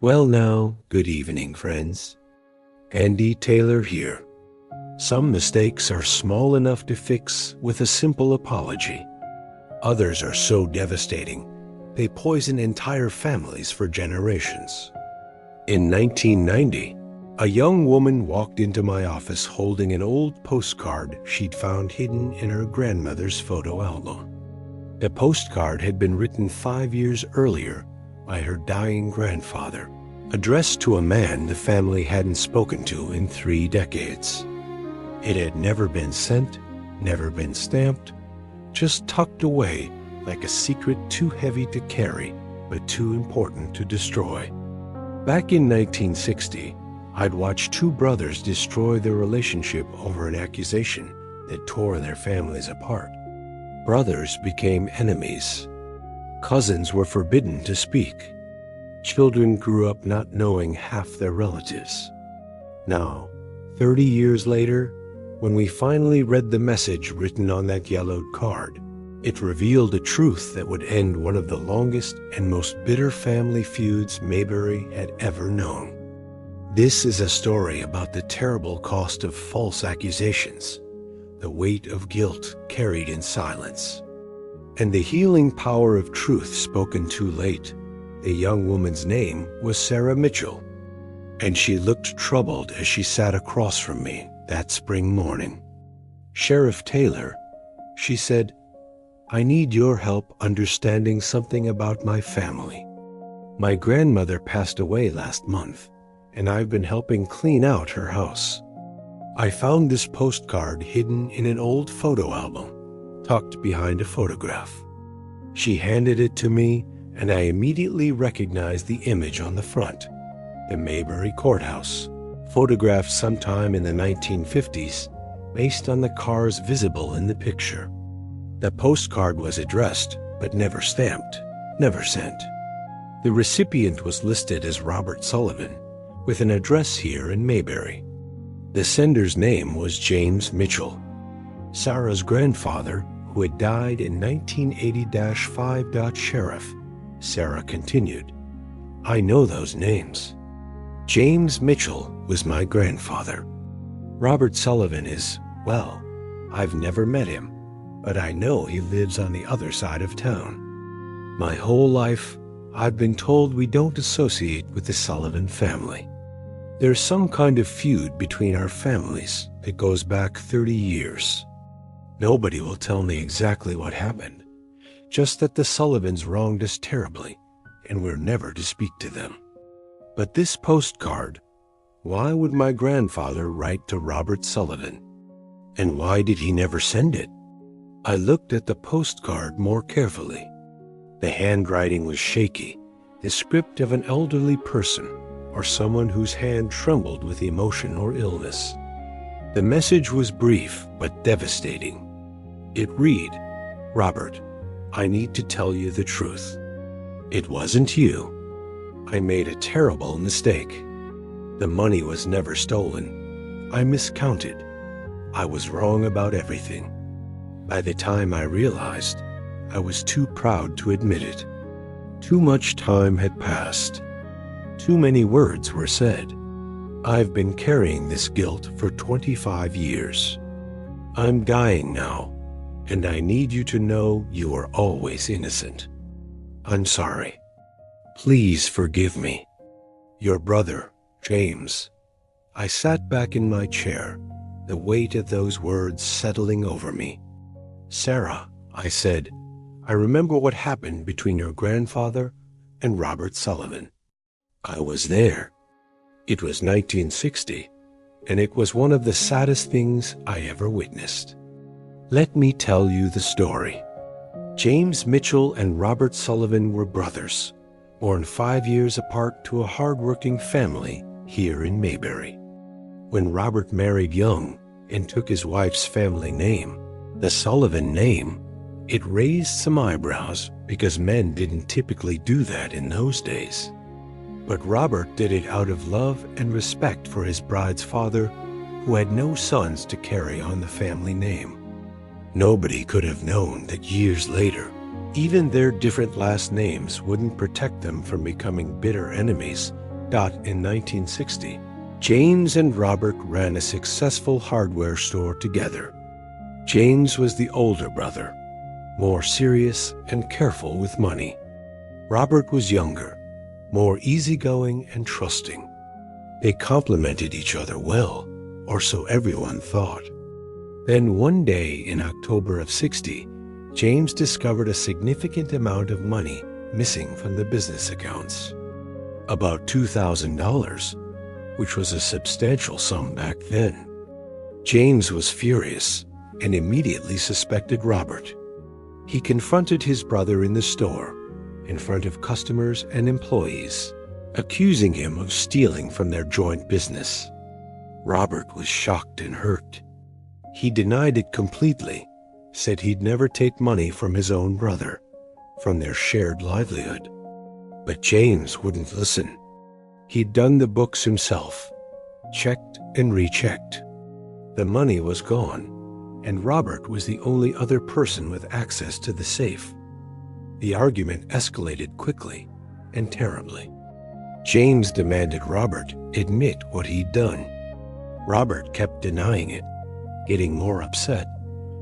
Well now, good evening, friends. Andy Taylor here. Some mistakes are small enough to fix with a simple apology. Others are so devastating, they poison entire families for generations. In 1990, a young woman walked into my office holding an old postcard she'd found hidden in her grandmother's photo album. The postcard had been written 5 years earlier by her dying grandfather, addressed to a man the family hadn't spoken to in 3 decades. It had never been sent, never been stamped, just tucked away like a secret too heavy to carry, but too important to destroy. Back in 1960, I'd watched 2 brothers destroy their relationship over an accusation that tore their families apart. Brothers became enemies. Cousins were forbidden to speak. Children grew up not knowing half their relatives. Now, 30 years later, when we finally read the message written on that yellowed card, it revealed a truth that would end one of the longest and most bitter family feuds Mayberry had ever known. This is a story about the terrible cost of false accusations, the weight of guilt carried in silence, and the healing power of truth spoken too late. The young woman's name was Sarah Mitchell, and she looked troubled as she sat across from me that spring morning. "Sheriff Taylor," she said, "I need your help understanding something about my family. My grandmother passed away last month, and I've been helping clean out her house. I found this postcard hidden in an old photo album, tucked behind a photograph. She handed it to me, and I immediately recognized the image on the front, the Mayberry courthouse, photographed sometime in the 1950s, based on the cars visible in the picture. The postcard was addressed, but never stamped, never sent. The recipient was listed as Robert Sullivan, with an address here in Mayberry. The sender's name was James Mitchell. Sarah's grandfather, who had died in 1980-5. Sheriff, Sarah continued, "I know those names. James Mitchell was my grandfather. Robert Sullivan is, well, I've never met him, but I know he lives on the other side of town. My whole life, I've been told we don't associate with the Sullivan family. There's some kind of feud between our families that goes back 30 years. Nobody will tell me exactly what happened, just that the Sullivans wronged us terribly, and we're never to speak to them. But this postcard, why would my grandfather write to Robert Sullivan? And why did he never send it?" I looked at the postcard more carefully. The handwriting was shaky, the script of an elderly person or someone whose hand trembled with emotion or illness. The message was brief but devastating. It read, "Robert, I need to tell you the truth. It wasn't you. I made a terrible mistake. The money was never stolen. I miscounted. I was wrong about everything. By the time I realized, I was too proud to admit it. Too much time had passed. Too many words were said. I've been carrying this guilt for 25 years. I'm dying now, and I need you to know you are always innocent. I'm sorry. Please forgive me. Your brother, James." I sat back in my chair, the weight of those words settling over me. "Sarah," I said, "I remember what happened between your grandfather and Robert Sullivan. I was there. It was 1960, and it was one of the saddest things I ever witnessed. Let me tell you the story. James Mitchell and Robert Sullivan were brothers, born 5 years apart to a hard-working family here in Mayberry. When Robert married young and took his wife's family name, the Sullivan name, it raised some eyebrows because men didn't typically do that in those days. But Robert did it out of love and respect for his bride's father, who had no sons to carry on the family name. Nobody could have known that years later, even their different last names wouldn't protect them from becoming bitter enemies In 1960, James and Robert ran a successful hardware store together. James was the older brother, more serious and careful with money. Robert was younger, more easygoing and trusting. They complemented each other well, or so everyone thought. Then one day in October of '60, James discovered a significant amount of money missing from the business accounts. About $2,000, which was a substantial sum back then. James was furious and immediately suspected Robert. He confronted his brother in the store, in front of customers and employees, accusing him of stealing from their joint business. Robert was shocked and hurt. He denied it completely, said he'd never take money from his own brother, from their shared livelihood. But James wouldn't listen. He'd done the books himself, checked and rechecked. The money was gone, and Robert was the only other person with access to the safe. The argument escalated quickly and terribly. James demanded Robert admit what he'd done. Robert kept denying it, getting more upset,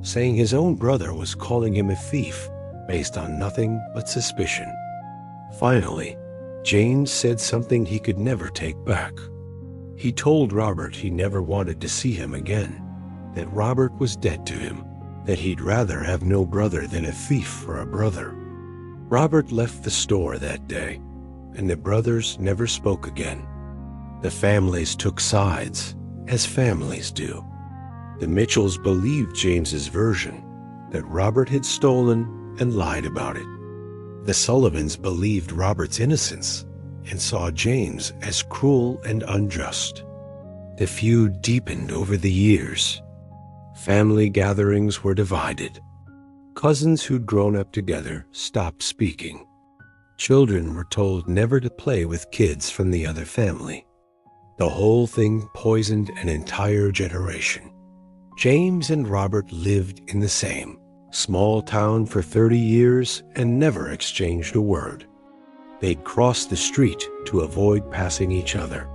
saying his own brother was calling him a thief based on nothing but suspicion. Finally, James said something he could never take back. He told Robert he never wanted to see him again, that Robert was dead to him, that he'd rather have no brother than a thief for a brother. Robert left the store that day, and the brothers never spoke again. The families took sides, as families do. The Mitchells believed James's version, that Robert had stolen and lied about it. The Sullivans believed Robert's innocence and saw James as cruel and unjust. The feud deepened over the years. Family gatherings were divided. Cousins who'd grown up together stopped speaking. Children were told never to play with kids from the other family. The whole thing poisoned an entire generation. James and Robert lived in the same small town for 30 years and never exchanged a word. They'd cross the street to avoid passing each other.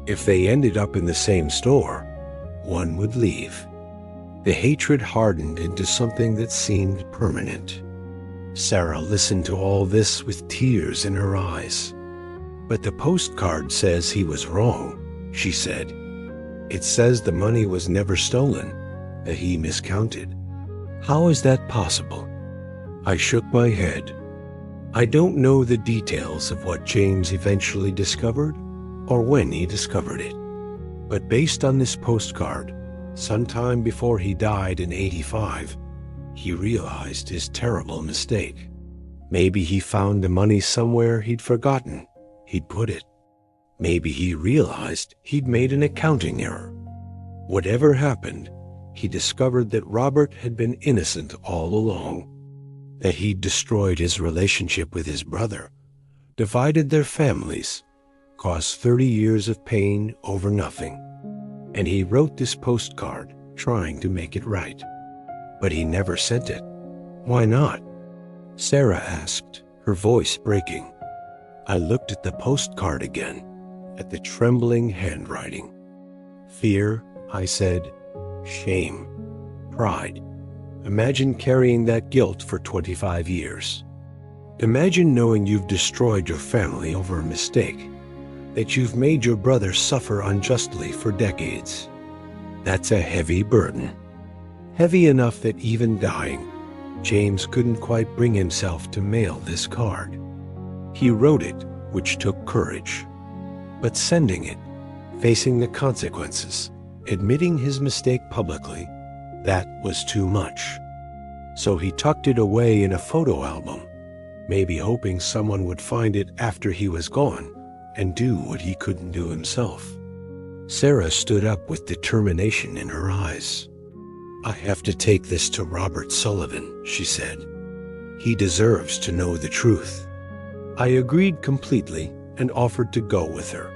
If they ended up in the same store, one would leave. The hatred hardened into something that seemed permanent. Sarah listened to all this with tears in her eyes. But the postcard says he was wrong, she said. It says the money was never stolen, that he miscounted. How is that possible? I shook my head. I don't know the details of what James eventually discovered or when he discovered it. But based on this postcard, sometime before he died in '85, he realized his terrible mistake. Maybe he found the money somewhere he'd forgotten he'd put it. Maybe he realized he'd made an accounting error. Whatever happened, he discovered that Robert had been innocent all along, that he'd destroyed his relationship with his brother, divided their families, caused 30 years of pain over nothing. And he wrote this postcard trying to make it right. But he never sent it. Why not? Sarah asked, her voice breaking. I looked at the postcard again, at the trembling handwriting. Fear, I said. Shame. Pride. Imagine carrying that guilt for 25 years. Imagine knowing you've destroyed your family over a mistake, that you've made your brother suffer unjustly for decades. That's a heavy burden. Heavy enough that even dying, James couldn't quite bring himself to mail this card. He wrote it, which took courage. But sending it, facing the consequences, admitting his mistake publicly, that was too much. So he tucked it away in a photo album, maybe hoping someone would find it after he was gone and do what he couldn't do himself. Sarah stood up with determination in her eyes. I have to take this to Robert Sullivan, she said. He deserves to know the truth. I agreed completely and offered to go with her.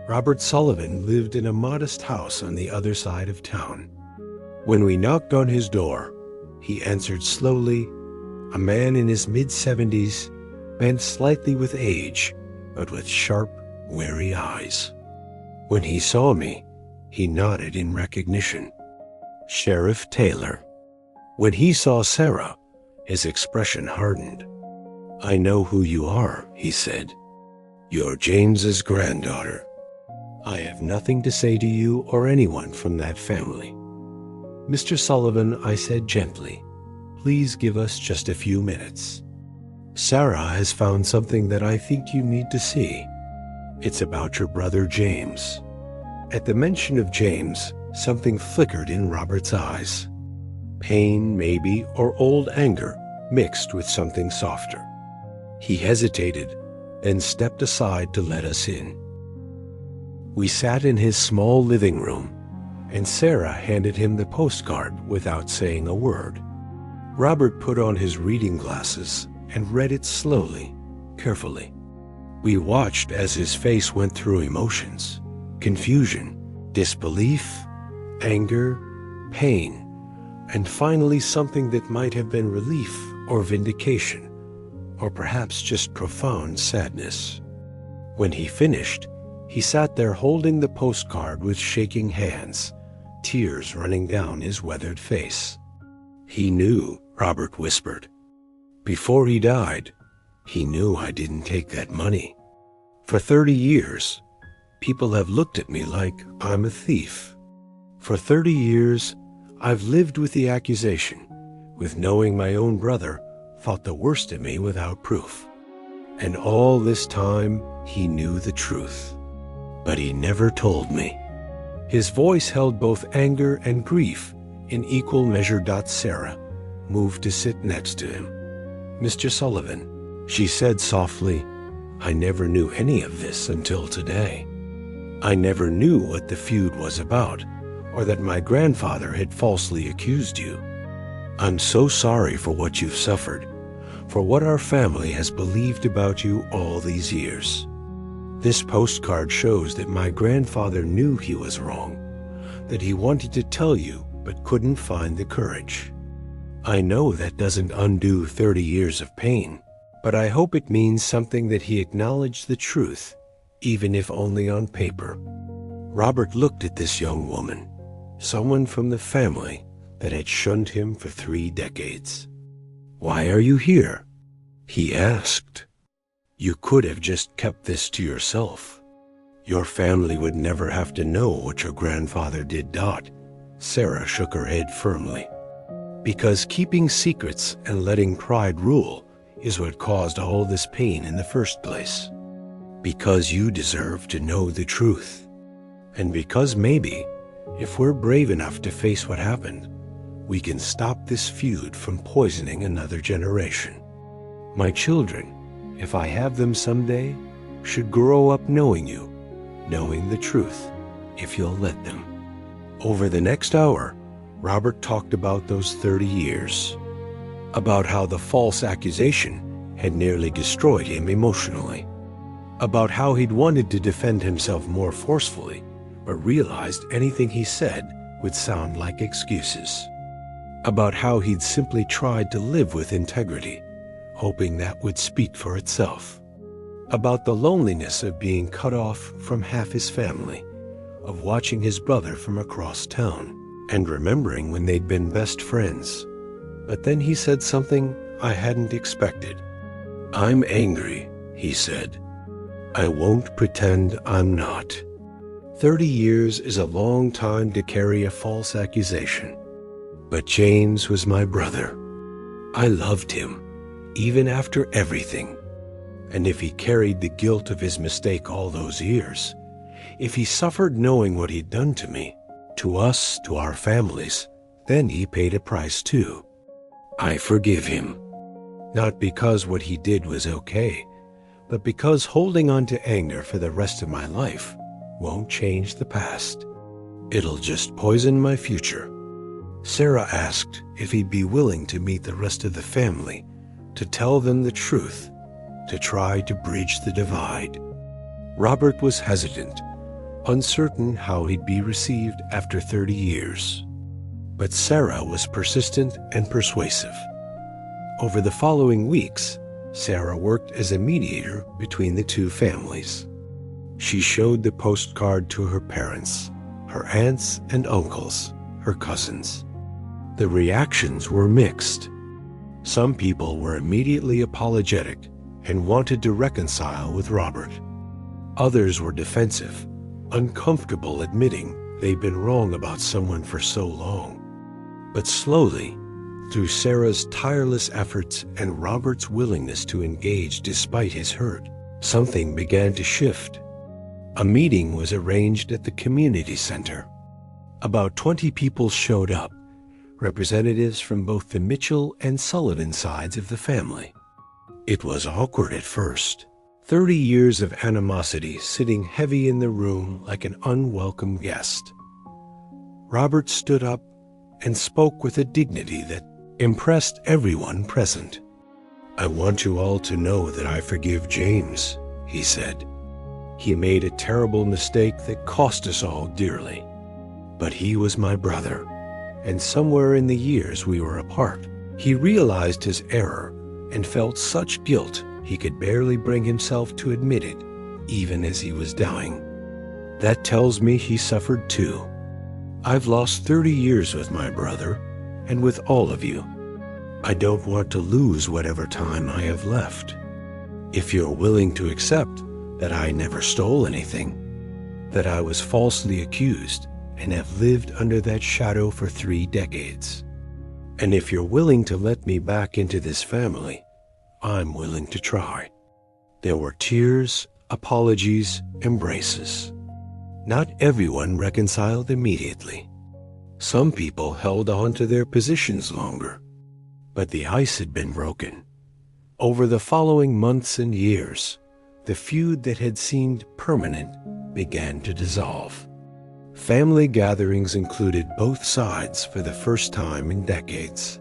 Robert Sullivan lived in a modest house on the other side of town. When we knocked on his door, he answered slowly, a man in his mid-70s, bent slightly with age, but with sharp, wary eyes. When he saw me, he nodded in recognition. Sheriff Taylor. When he saw Sarah, his expression hardened. "I know who you are," he said. "You're James's granddaughter. I have nothing to say to you or anyone from that family." "Mr. Sullivan," I said gently, "please give us just a few minutes. Sarah has found something that I think you need to see. It's about your brother James." At the mention of James, something flickered in Robert's eyes. Pain, maybe, or old anger mixed with something softer. He hesitated, then stepped aside to let us in. We sat in his small living room, and Sarah handed him the postcard without saying a word. Robert put on his reading glasses and read it slowly, carefully. We watched as his face went through emotions: confusion, disbelief, anger, pain, and finally something that might have been relief or vindication, or perhaps just profound sadness. When he finished, he sat there holding the postcard with shaking hands, tears running down his weathered face. "He knew," Robert whispered. "Before he died, he knew I didn't take that money. For 30 years, people have looked at me like I'm a thief. For 30 years, I've lived with the accusation, with knowing my own brother thought the worst of me without proof. And all this time, he knew the truth. But he never told me." His voice held both anger and grief in equal measure. Sarah moved to sit next to him. "Mr. Sullivan," she said softly, "I never knew any of this until today. I never knew what the feud was about, or that my grandfather had falsely accused you. I'm so sorry for what you've suffered, for what our family has believed about you all these years. This postcard shows that my grandfather knew he was wrong, that he wanted to tell you but couldn't find the courage. I know that doesn't undo 30 years of pain, but I hope it means something that he acknowledged the truth, even if only on paper." Robert looked at this young woman, someone from the family that had shunned him for 3 decades. "Why are you here?" he asked. "You could have just kept this to yourself. Your family would never have to know what your grandfather did." Sarah shook her head firmly. "Because keeping secrets and letting pride rule is what caused all this pain in the first place. Because you deserve to know the truth. And because maybe, if we're brave enough to face what happened, we can stop this feud from poisoning another generation. My children, if I have them someday, should grow up knowing you, knowing the truth, if you'll let them." Over the next hour, Robert talked about those 30 years, about how the false accusation had nearly destroyed him emotionally, about how he'd wanted to defend himself more forcefully, but realized anything he said would sound like excuses, about how he'd simply tried to live with integrity, hoping that would speak for itself, about the loneliness of being cut off from half his family, of watching his brother from across town, and remembering when they'd been best friends. But then he said something I hadn't expected. "I'm angry," he said. "I won't pretend I'm not. 30 years is a long time to carry a false accusation. But James was my brother. I loved him, even after everything. And if he carried the guilt of his mistake all those years, if he suffered knowing what he'd done to me, to us, to our families, then he paid a price too. I forgive him. Not because what he did was okay, but because holding on to anger for the rest of my life won't change the past. It'll just poison my future." Sarah asked if he'd be willing to meet the rest of the family, to tell them the truth, to try to bridge the divide. Robert was hesitant, uncertain how he'd be received after 30 years. But Sarah was persistent and persuasive. Over the following weeks, Sarah worked as a mediator between the two families. She showed the postcard to her parents, her aunts and uncles, her cousins. The reactions were mixed. Some people were immediately apologetic and wanted to reconcile with Robert. Others were defensive, uncomfortable admitting they'd been wrong about someone for so long. But slowly, through Sarah's tireless efforts and Robert's willingness to engage despite his hurt, something began to shift. A meeting was arranged at the community center. About 20 people showed up, representatives from both the Mitchell and Sullivan sides of the family. It was awkward at first, 30 years of animosity sitting heavy in the room like an unwelcome guest. Robert stood up and spoke with a dignity that impressed everyone present. "I want you all to know that I forgive James," he said. "He made a terrible mistake that cost us all dearly. But he was my brother, and somewhere in the years we were apart, he realized his error and felt such guilt he could barely bring himself to admit it, even as he was dying. That tells me he suffered too. I've lost 30 years with my brother, and with all of you. I don't want to lose whatever time I have left. If you're willing to accept that I never stole anything, that I was falsely accused and have lived under that shadow for 3 decades, and if you're willing to let me back into this family, I'm willing to try." There were tears, apologies, embraces. Not everyone reconciled immediately. Some people held on to their positions longer, but the ice had been broken. Over the following months and years, the feud that had seemed permanent began to dissolve. Family gatherings included both sides for the first time in decades.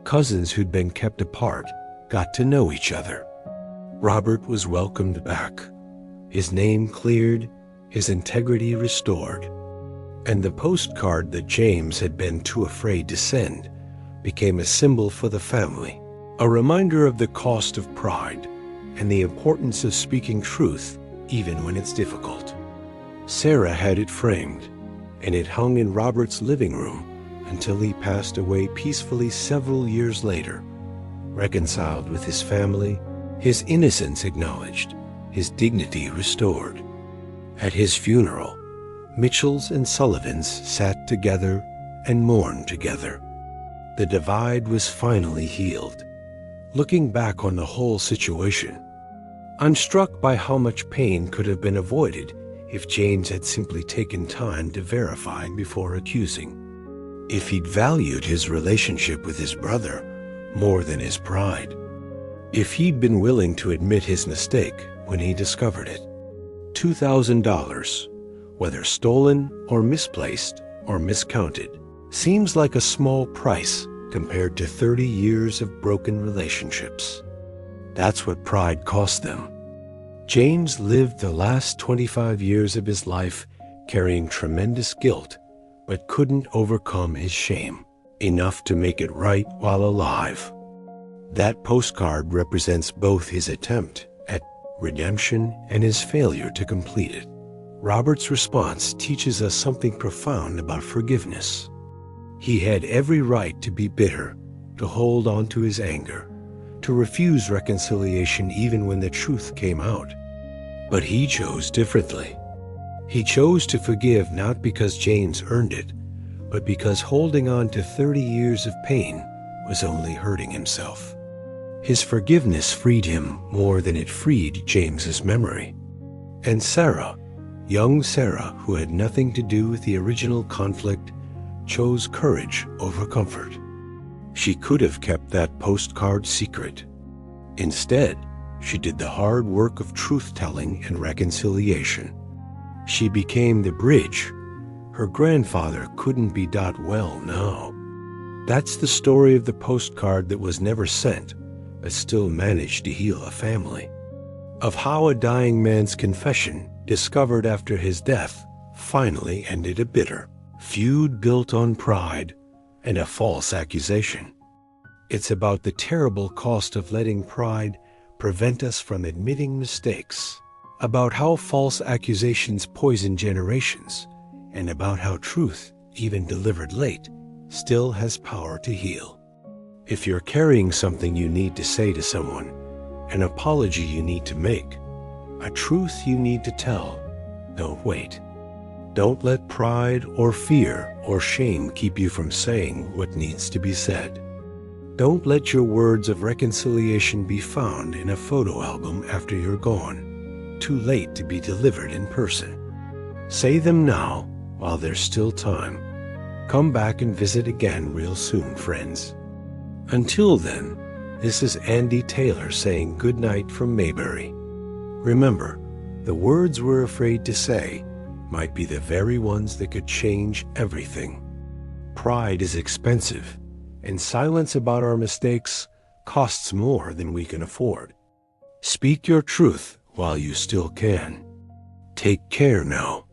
Cousins who'd been kept apart got to know each other. Robert was welcomed back, his name cleared, his integrity restored, and the postcard that James had been too afraid to send became a symbol for the family, a reminder of the cost of pride and the importance of speaking truth even when it's difficult. Sarah had it framed, and it hung in Robert's living room until he passed away peacefully several years later, reconciled with his family, his innocence acknowledged, his dignity restored. At his funeral, Mitchells and Sullivans sat together and mourned together. The divide was finally healed. Looking back on the whole situation, I'm struck by how much pain could have been avoided if James had simply taken time to verify before accusing. If he'd valued his relationship with his brother more than his pride. If he'd been willing to admit his mistake when he discovered it. $2,000, whether stolen or misplaced or miscounted, seems like a small price compared to 30 years of broken relationships. That's what pride cost them. James lived the last 25 years of his life carrying tremendous guilt, but couldn't overcome his shame, enough to make it right while alive. That postcard represents both his attempt at redemption and his failure to complete it. Robert's response teaches us something profound about forgiveness. He had every right to be bitter, to hold on to his anger, to refuse reconciliation even when the truth came out. But he chose differently. He chose to forgive not because James earned it, but because holding on to 30 years of pain was only hurting himself. His forgiveness freed him more than it freed James's memory. And Sarah, young Sarah, who had nothing to do with the original conflict, chose courage over comfort. She could have kept that postcard secret. Instead, she did the hard work of truth-telling and reconciliation. She became the bridge. Her grandfather couldn't be well now. That's the story of the postcard that was never sent, but still managed to heal a family. Of how a dying man's confession, discovered after his death, finally ended a bitter feud built on pride and a false accusation. It's about the terrible cost of letting pride prevent us from admitting mistakes, about how false accusations poison generations, and about how truth, even delivered late, still has power to heal. If you're carrying something you need to say to someone, an apology you need to make, a truth you need to tell, don't wait. Don't let pride or fear or shame keep you from saying what needs to be said. Don't let your words of reconciliation be found in a photo album after you're gone, too late to be delivered in person. Say them now while there's still time. Come back and visit again real soon, friends. Until then, this is Andy Taylor saying goodnight from Mayberry. Remember, the words we're afraid to say might be the very ones that could change everything. Pride is expensive, and silence about our mistakes costs more than we can afford. Speak your truth while you still can. Take care now.